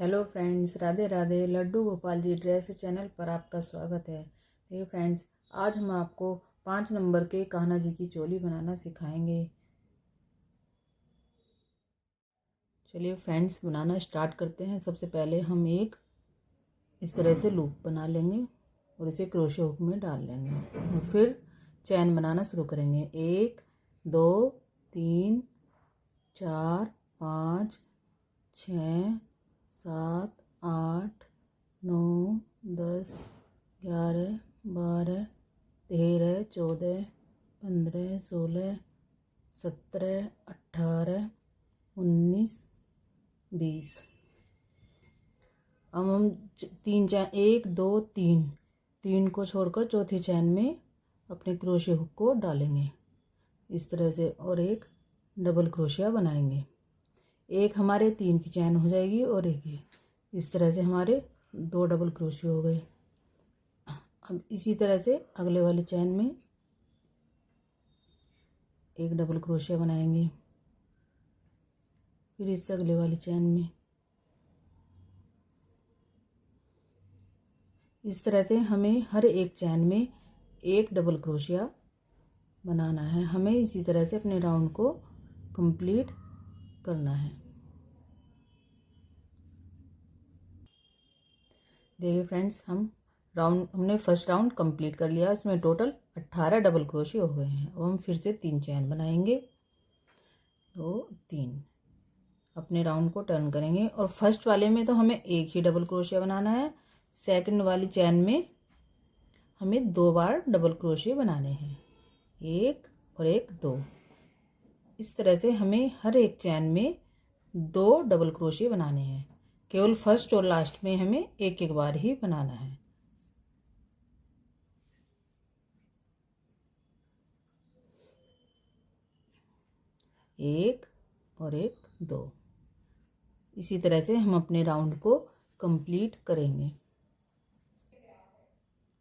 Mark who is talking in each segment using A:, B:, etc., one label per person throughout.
A: Hello friends, Radhe Radhe. Laddu Gopal ji dress channel पर आपका स्वागत है। देखिए फ्रेंड्स, आज हम आपको 5 नंबर के कान्हा जी की चोली बनाना सिखाएंगे। चलिए फ्रेंड्स, बनाना स्टार्ट करते हैं। सबसे पहले हम एक इस तरह से लूप बना लेंगे और इसे क्रोशे हुक में डाल लेंगे और फिर चैन बनाना शुरू करेंगे। 1 2 3 4 5 6 7 8 9 10 11 12 13 14 15 16 17 18 19 20। अब हम तीन चैन 1 2 3 को छोड़कर चौथी चैन में अपने क्रोशे हुक को डालेंगे इस तरह से और एक डबल क्रोशिया बनाएंगे। एक हमारे 3 की चैन हो जाएगी और एक ये इस तरह से हमारे 2 डबल क्रोशिया हो गए। अब इसी तरह से अगले वाले चैन में एक डबल क्रोशिया बनाएंगे, फिर इससे अगले वाली चैन में इस तरह से हमें हर एक चैन में एक डबल क्रोशिया बनाना है। हमें इसी तरह से अपने राउंड को कंप्लीट करना है। देखिए फ्रेंड्स, हमने फर्स्ट राउंड कंप्लीट कर लिया। इसमें टोटल 18 डबल क्रोशिया हो गए हैं। अब हम फिर से 3 चैन बनाएंगे, 2 3 अपने राउंड को टर्न करेंगे और फर्स्ट वाले में तो हमें एक ही डबल क्रोशिया बनाना है। सेकंड वाली चैन में हमें 2 बार डबल क्रोशिया बनाने हैं, 1 और 1 2। इस तरह से हमें हर एक चैन में 2 डबल क्रोशिया बनाने हैं। केवल फर्स्ट और लास्ट में हमें एक एक बार ही बनाना है। एक और एक 2। इसी तरह से हम अपने राउंड को कंप्लीट करेंगे।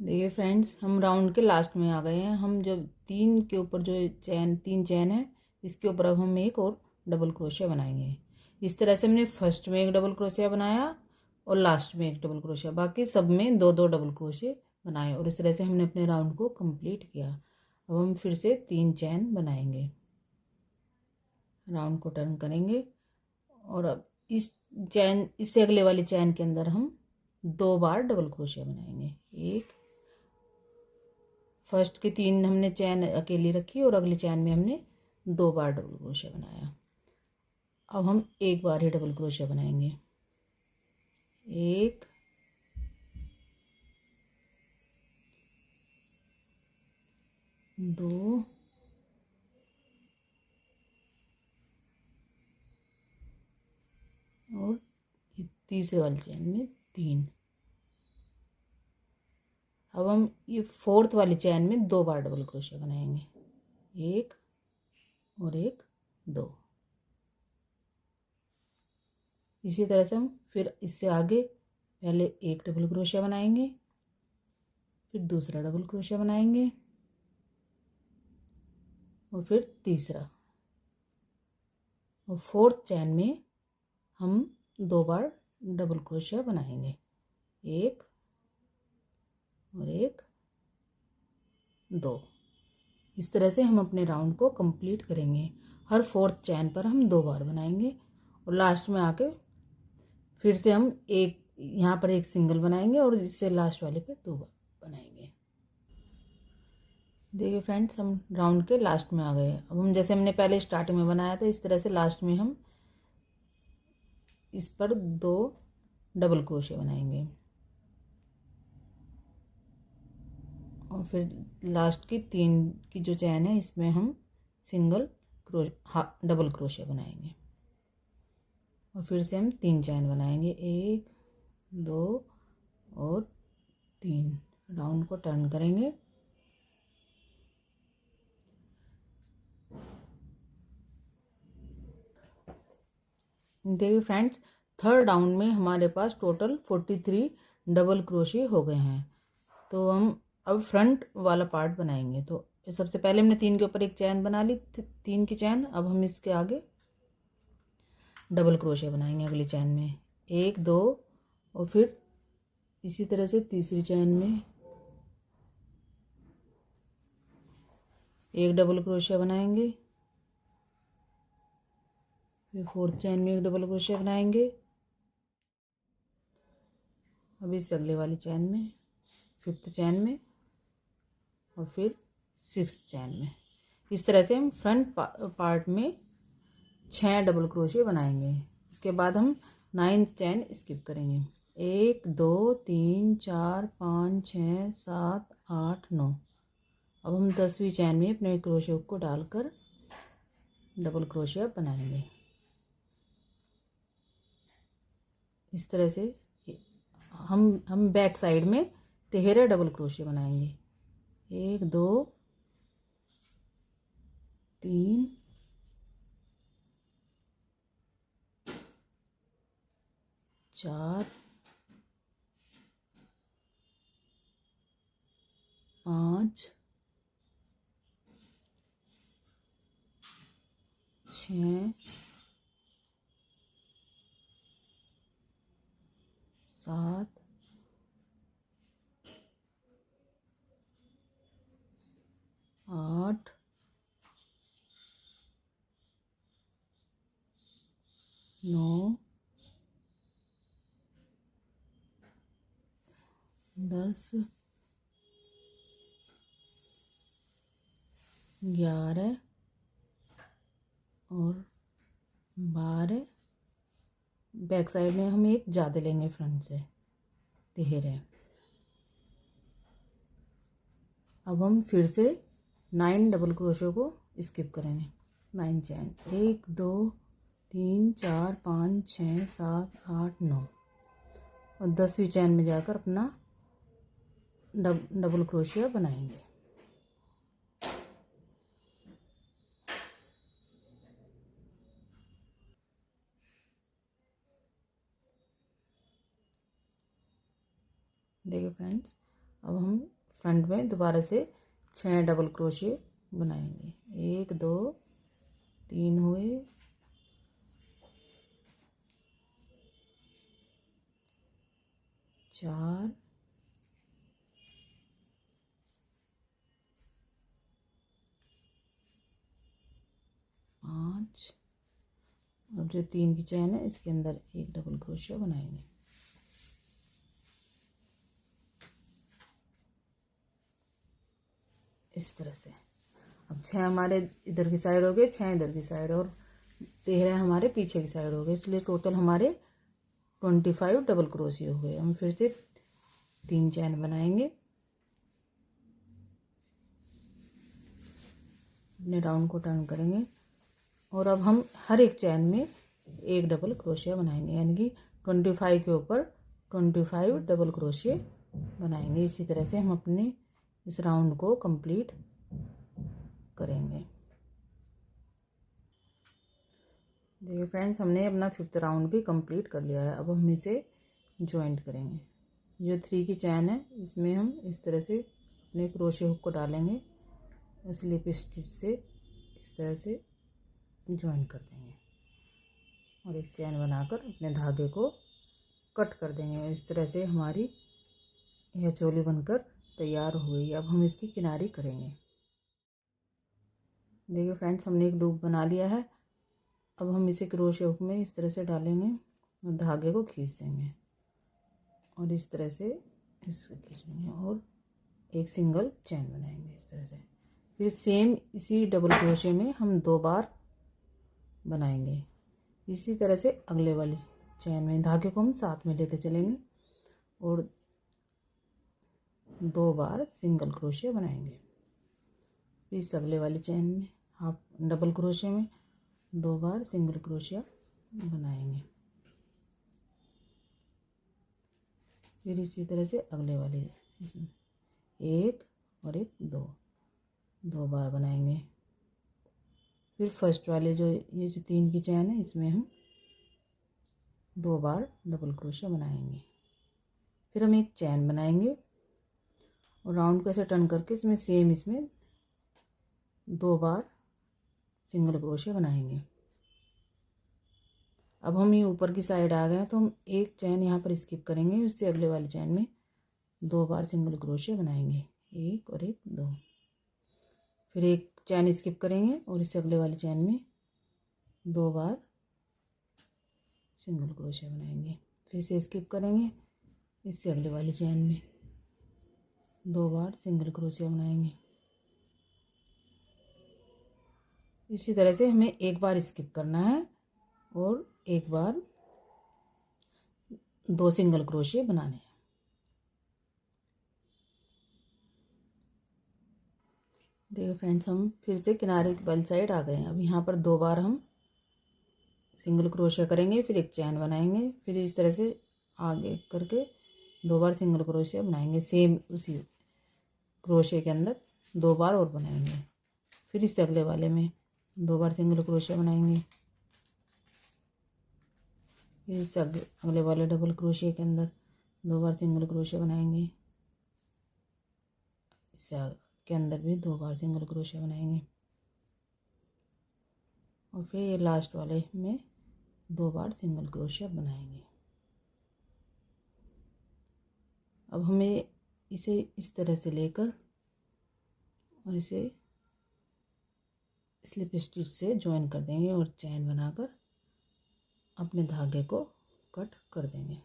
A: देखिए फ्रेंड्स, हम राउंड के लास्ट में आ गए हैं। हम जब 3 के ऊपर जो तीन चैन है इसके ऊपर अब हम एक और डबल क्रोशिया बनाएंगे। इस तरह से हमने फर्स्ट में एक डबल क्रोशिया बनाया और लास्ट में एक डबल क्रोशिया, बाकी सब में 2 2 डबल क्रोशिया बनाए और इस तरह से हमने अपने राउंड को कंप्लीट किया। अब हम फिर से 3 चैन बनाएंगे, राउंड को टर्न करेंगे और अब इस चैन इससे अगले वाली चैन के अंदर हम 2 बार डबल क्रोशिया बनाएंगे। एक फर्स्ट की 3 हमने चैन अकेली रखी और अगली चैन में हमने 2 बार डबल क्रोशिया बनाया। अब हम एक बार ही डबल क्रोशिया बनाएंगे, 1 2 और तीसरे वाली चैन में 3। अब हम ये फोर्थ वाली चैन में 2 बार डबल क्रोशिया बनाएंगे, 1 और 1 2। इसी तरह से हम फिर इससे आगे पहले एक डबल क्रोशिया बनाएंगे, फिर दूसरा डबल क्रोशिया बनाएंगे और फिर तीसरा, और फोर्थ चैन में हम 2 बार डबल क्रोशिया बनाएंगे, 1 और 1 2। इस तरह से हम अपने राउंड को कंप्लीट करेंगे। हर फोर्थ चैन पर हम 2 बार बनाएंगे और लास्ट में आके फिर से हम एक यहाँ पर एक सिंगल बनाएंगे और इससे लास्ट वाले पे 2 बार बनाएंगे। देखिए फ्रेंड्स, हम राउंड के लास्ट में आ गए। अब हम जैसे हमने पहले स्टार्टिंग में बनाया था इस तरह से लास्ट में हम इस पर 2 डबल क्रोशिया बनाएंगे और फिर लास्ट की 3 की जो चैन है इसमें हम डबल क्रोशिया बनाएंगे और फिर से हम 3 चैन बनाएंगे, 1 2 और 3। राउंड को टर्न करेंगे देखिए फ्रेंड्स, थर्ड राउंड में हमारे पास टोटल 43 डबल क्रोशिया हो गए हैं। तो हम अब फ्रंट वाला पार्ट बनाएंगे। तो सबसे पहले हमने 3 के ऊपर एक चैन बना ली, 3 की चैन। अब हम इसके आगे डबल क्रोशिया बनाएंगे अगली चैन में, 1 2 और फिर इसी तरह से तीसरी चैन में एक डबल क्रोशिया बनाएंगे, फिर फोर्थ चैन में एक डबल क्रोशिया बनाएंगे। अब इस अगले वाली चैन में फिफ्थ चैन में और फिर सिक्स्थ चैन में। इस तरह से हम फ्रंट पार्ट में 6 डबल क्रोशिया बनाएंगे। इसके बाद हम 9th चैन स्किप करेंगे। 1 2 3 4 5 6 7 8 9। अब हम 10वीं चैन में अपने क्रोशिया को डालकर डबल क्रोशिया बनाएंगे। इस तरह से हम बैक साइड में 13 डबल क्रोशिया बनाएंगे। 1 2 3 4 5 6 7 8 9 10 11 और 12। बैक साइड में हम एक ज़्यादा लेंगे फ्रंट से 13। अब हम फिर से 9 डबल क्रोशिया को स्किप करेंगे। 9 चैन 1 2 3 4 5 6 7 8 9 और 10वीं चैन में जाकर अपना डबल क्रोशिया बनाएंगे। देखिए फ्रेंड्स, अब हम फ्रंट में दोबारा से 6 डबल क्रोशिया बनाएंगे। 1 2 3 हुए, 4 5 और जो 3 की चैन है इसके अंदर एक डबल क्रोशिया बनाएंगे। इस तरह से अब 6 हमारे इधर की साइड हो गए, 6 इधर की साइड और 13 हमारे पीछे की साइड हो गए, इसलिए टोटल हमारे 25 डबल क्रोशिया हो गए। हम फिर से 3 चैन बनाएंगे, अपने राउंड को टर्न करेंगे और अब हम हर एक चैन में एक डबल क्रोशिया बनाएंगे, यानी कि 25 के ऊपर 25 डबल क्रोशिया बनाएंगे। इसी तरह से हम अपने इस राउंड को कंप्लीट करेंगे। देखिए फ्रेंड्स, हमने अपना 5th राउंड भी कंप्लीट कर लिया है। अब हम इसे जॉइंट करेंगे। जो 3 की चैन है इसमें हम इस तरह से अपने क्रोशिया हुक को डालेंगे और स्लिप स्टिच से इस तरह से जॉइन कर देंगे और एक चैन बनाकर अपने धागे को कट कर देंगे। इस तरह से हमारी यह चोली बनकर तैयार हो गई। अब हम इसकी किनारी करेंगे। देखिए फ्रेंड्स, हमने एक लूप बना लिया है। अब हम इसे क्रोशिया हुक में इस तरह से डालेंगे और धागे को खींच देंगे और इस तरह से इसको खींच लेंगे और एक सिंगल चैन बनाएंगे इस तरह से। फिर सेम इसी डबल क्रोशिया में हम 2 बार बनाएंगे। इसी तरह से अगले वाली चैन में धागे को हम साथ में लेते चलेंगे और 2 बार सिंगल क्रोशिया बनाएंगे। इस अगले वाली चैन में हाफ डबल क्रोशिया में 2 बार सिंगल क्रोशिया बनाएंगे। फिर इसी तरह से अगले वाले इसमें एक और एक 2 बार बनाएंगे। फिर फर्स्ट वाले जो ये जो 3 की चैन है इसमें हम 2 बार डबल क्रोशिया बनाएंगे। फिर हम एक चैन बनाएंगे और राउंड को ऐसे टर्न करके इसमें सेम इसमें 2 बार सिंगल क्रोशिया बनाएंगे। अब हम ये ऊपर की साइड आ गए हैं, तो हम एक चैन यहाँ पर स्किप करेंगे, उससे अगले वाली चैन में 2 बार सिंगल क्रोशिया बनाएंगे, 1 और 1 2। फिर एक चैन स्किप करेंगे और इससे अगले वाली चैन में 2 बार सिंगल क्रोशिया बनाएंगे। फिर से स्किप करेंगे, इससे अगले वाली चैन में 2 बार सिंगल क्रोशिया बनाएंगे। इसी तरह से हमें एक बार स्किप करना है और एक बार 2 सिंगल क्रोशिया बनाने हैं। देखो फ्रेंड्स, हम फिर से किनारे की वाली साइड आ गए हैं। अब यहाँ पर 2 बार हम सिंगल क्रोशिया करेंगे, फिर एक चैन बनाएंगे, फिर इस तरह से आगे करके 2 बार सिंगल क्रोशिया बनाएंगे। सेम उसी क्रोशिया के अंदर 2 बार और बनाएंगे। फिर इससे अगले वाले में 2 बार सिंगल क्रोशिया बनाएंगे, फिर इससे अगले वाले डबल क्रोशिया के अंदर 2 बार सिंगल क्रोशिया बनाएंगे, इससे के अंदर भी 2 बार सिंगल क्रोशिया बनाएंगे, और फिर ये लास्ट वाले में 2 बार सिंगल क्रोशिया बनाएंगे। अब हमें इसे इस तरह से लेकर और इसे स्लिप स्टिच से ज्वाइन कर देंगे और चैन बनाकर अपने धागे को कट कर देंगे।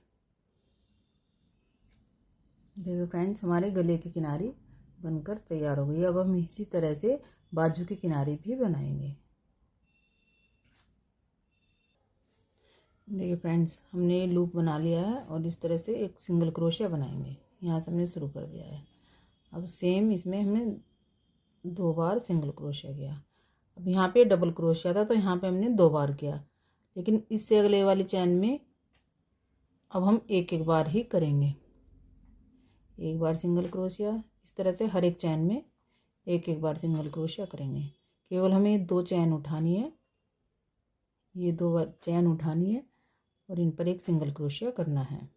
A: देखो फ्रेंड्स, हमारे गले की किनारी बनकर तैयार हो गई। अब हम इसी तरह से बाजू की किनारी भी बनाएंगे। देखिए फ्रेंड्स, हमने लूप बना लिया है और इस तरह से एक सिंगल क्रोशिया बनाएंगे। यहाँ से हमने शुरू कर दिया है। अब सेम इसमें हमने 2 बार सिंगल क्रोशिया किया। अब यहाँ पे डबल क्रोशिया था, तो यहाँ पे हमने 2 बार किया, लेकिन इससे अगले वाली चैन में अब हम एक एक बार ही करेंगे। एक बार सिंगल क्रोशिया, इस तरह से हर एक चैन में एक एक बार सिंगल क्रोशिया करेंगे। केवल हमें 2 चैन उठानी है, ये 2 बार चैन उठानी है और इन पर एक सिंगल क्रोशिया करना है।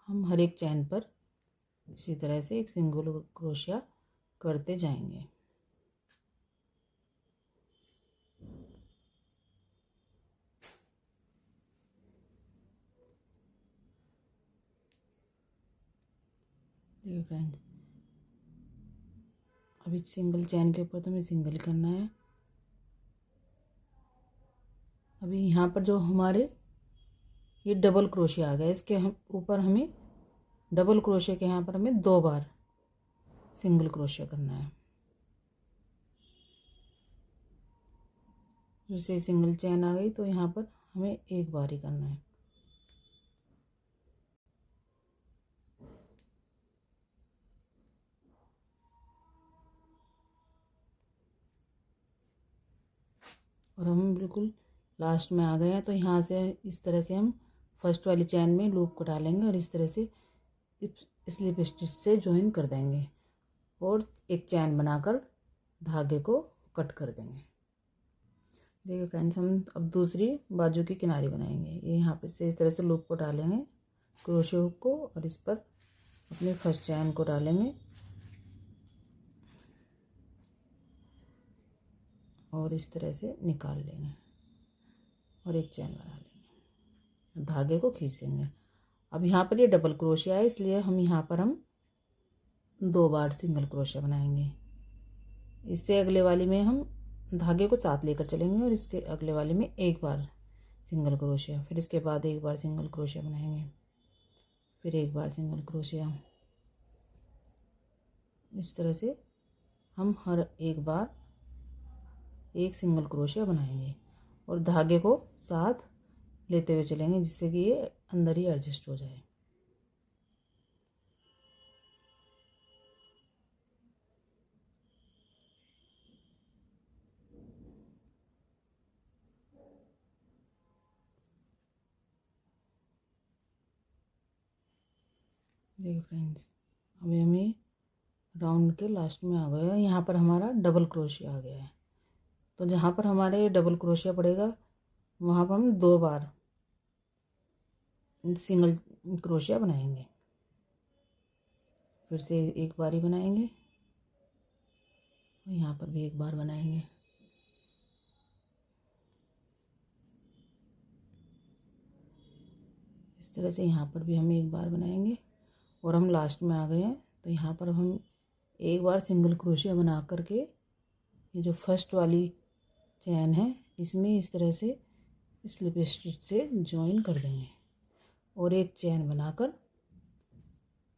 A: हम हर एक चैन पर इसी तरह से एक सिंगल क्रोशिया करते जाएंगे। देखिए फ्रेंड्स, अभी सिंगल चैन के ऊपर तो हमें सिंगल करना है। अभी यहाँ पर जो हमारे ये डबल क्रोशिया आ गया, इसके हम ऊपर हमें डबल क्रोशिया के यहाँ पर हमें 2 बार सिंगल क्रोशिया करना है। जैसे सिंगल चैन आ गई, तो यहाँ पर हमें एक बार ही करना है। और हम बिल्कुल लास्ट में आ गए हैं, तो यहाँ से इस तरह से हम फर्स्ट वाली चैन में लूप को डालेंगे और इस तरह से स्लिप स्टिच से ज्वाइन कर देंगे और एक चैन बनाकर धागे को कट कर देंगे। देखिए फ्रेंड्स, हम अब दूसरी बाजू की किनारी बनाएंगे। ये यहाँ पे से इस तरह से लूप को डालेंगे, क्रोशे हुक को, और इस पर अपने फर्स्ट चैन को डालेंगे और इस तरह से निकाल लेंगे और एक चैन बना लेंगे, धागे को खींच देंगे। अब यहाँ पर ये डबल क्रोशिया है, इसलिए हम यहाँ पर 2 बार सिंगल क्रोशिया बनाएंगे। इससे अगले वाली में हम धागे को साथ लेकर चलेंगे और इसके अगले वाले में एक बार सिंगल क्रोशिया, फिर इसके बाद एक बार सिंगल क्रोशिया बनाएंगे, फिर एक बार सिंगल क्रोशिया। इस तरह से हम हर एक बार एक सिंगल क्रोशिया बनाएंगे और धागे को साथ लेते हुए चलेंगे, जिससे कि ये अंदर ही एडजस्ट हो जाए। देखिए फ्रेंड्स, अभी हमें राउंड के लास्ट में आ गए हैं। यहाँ पर हमारा डबल क्रोशिया आ गया है, तो जहाँ पर हमारे डबल क्रोशिया पड़ेगा वहाँ पर हम 2 बार सिंगल क्रोशिया बनाएंगे। फिर से एक बार ही बनाएंगे, यहाँ पर भी एक बार बनाएंगे। इस तरह से यहाँ पर भी हम एक बार बनाएंगे और हम लास्ट में आ गए हैं। तो यहाँ पर हम एक बार सिंगल क्रोशिया बना करके ये जो फर्स्ट वाली चैन है इसमें इस तरह से स्लिप स्टिच से जॉइन कर देंगे और एक चैन बनाकर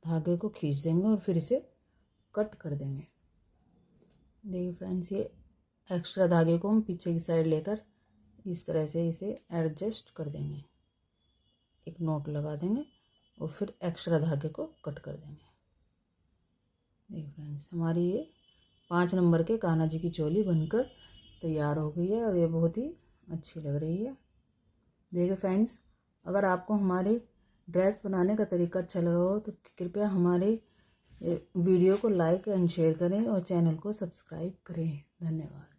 A: धागे को खींच देंगे और फिर इसे कट कर देंगे। देखिए फ्रेंड्स, ये एक्स्ट्रा धागे को हम पीछे की साइड लेकर इस तरह से इसे एडजस्ट कर देंगे, एक नोट लगा देंगे और फिर एक्स्ट्रा धागे को कट कर देंगे। देखिए फ्रेंड्स, हमारी ये 5 नंबर के कान्हा जी की चोली बनकर तैयार हो गई है और ये बहुत ही अच्छी लग रही है। देखिए फ्रेंड्स, अगर आपको हमारी ड्रेस बनाने का तरीका अच्छा लगा हो तो कृपया हमारे वीडियो को लाइक एंड शेयर करें और चैनल को सब्सक्राइब करें। धन्यवाद।